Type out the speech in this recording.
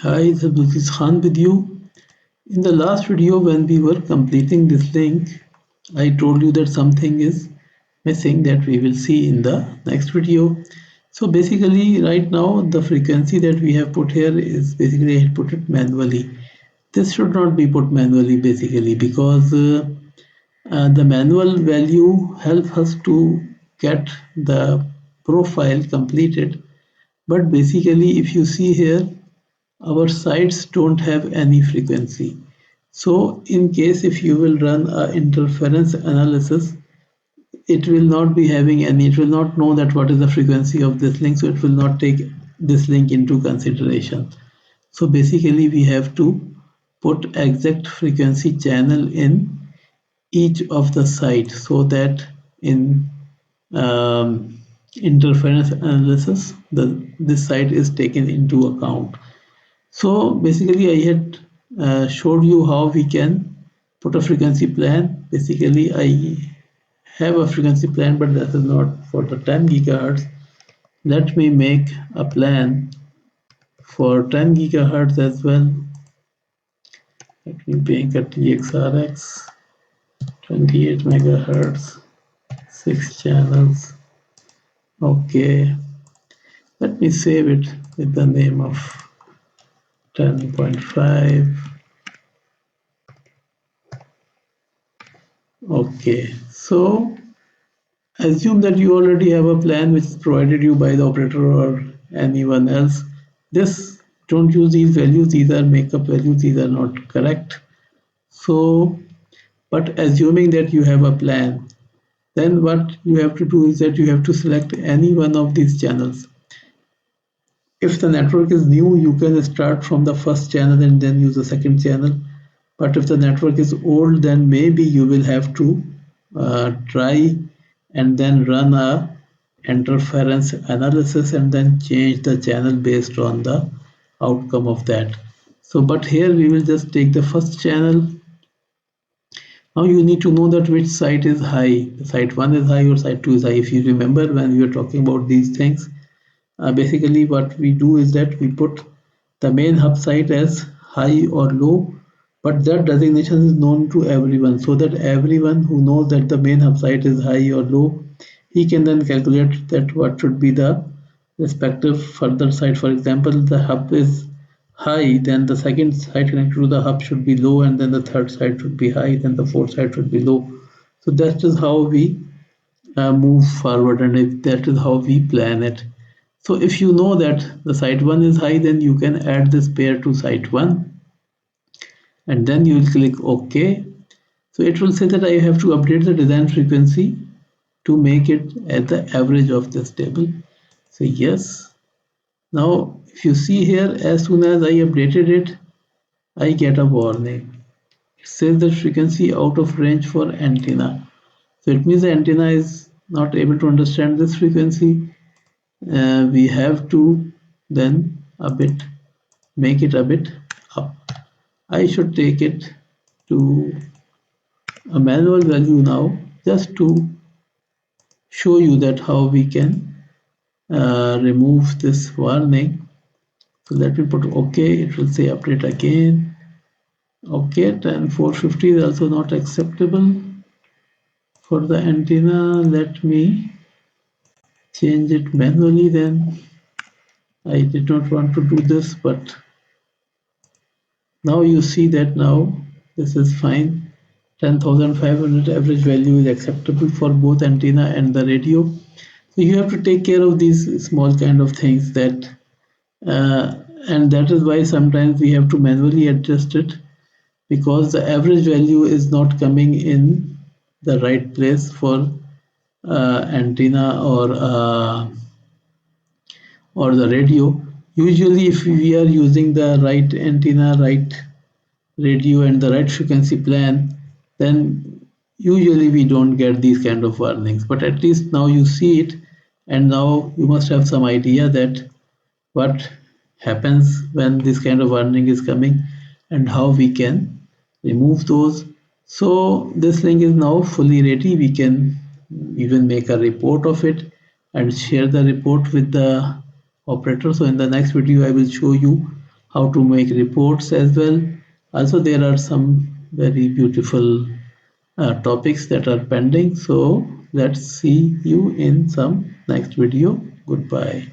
Hi, this is Khan with you. In the last video, when we were completing this link, I told you that something is missing that we will see in the next video. So basically, right now, the frequency that we have put here is basically I had put it manually. This should not be put manually basically because the manual value helps us to get the profile completed. But basically, if you see here, our sites don't have any frequency. So in case if you will run a interference analysis, it will not be having any, it will not know that what is the frequency of this link, so it will not take this link into consideration. So basically we have to put exact frequency channel in each of the sites so that in interference analysis this site is taken into account. So basically I had showed you how we can put a frequency plan. Basically I have a frequency plan, but that is not for the 10 gigahertz. Let me make a plan for 10 gigahertz as well. Let me make a TXRX 28 megahertz, 6 channels. Okay, let me save it with the name of 10.5. Okay, so assume that you already have a plan which is provided you by the operator or anyone else. This, don't use these values, these are makeup values, these are not correct. So, but assuming that you have a plan, then what you have to do is that you have to select any one of these channels. If the network is new, you can start from the first channel and then use the second channel. But if the network is old, then maybe you will have to try and then run a interference analysis and then change the channel based on the outcome of that. So, but here we will just take the first channel. Now you need to know that which site is high. Site 1 is high or site 2 is high. If you remember when we were talking about these things, basically what we do is that we put the main hub site as high or low, but that designation is known to everyone, so that everyone who knows that the main hub site is high or low, he can then calculate that what should be the respective further site. For example, the hub is high, then the second site connected to the hub should be low, and then the third site should be high, then the fourth site should be low. So that is how we move forward, and if that is how we plan it. So if you know that the site 1 is high, then you can add this pair to site 1 and then you will click OK. So it will say that I have to update the design frequency to make it at the average of this table. So yes. Now if you see here, as soon as I updated it, I get a warning. It says the frequency out of range for antenna. So it means the antenna is not able to understand this frequency. We have to then make it a bit up. I should take it to a manual value now, just to show you that how we can remove this warning. So let me put OK. It will say update again. OK, and 450 is also not acceptable for the antenna. Let me change it manually then. I did not want to do this, but now you see that now this is fine. 10,500 average value is acceptable for both antenna and the radio. So you have to take care of these small kind of things that and that is why sometimes we have to manually adjust it, because the average value is not coming in the right place for antenna or the radio. Usually if we are using the right antenna, right radio and the right frequency plan, then usually we don't get these kind of warnings. But at least now you see it, and now you must have some idea that what happens when this kind of warning is coming and how we can remove those. So this link is now fully ready. We can even make a report of it and share the report with the operator. So in the next video I will show you how to make reports as well. Also, there are some very beautiful topics that are pending. So let's see you in some next video. Goodbye.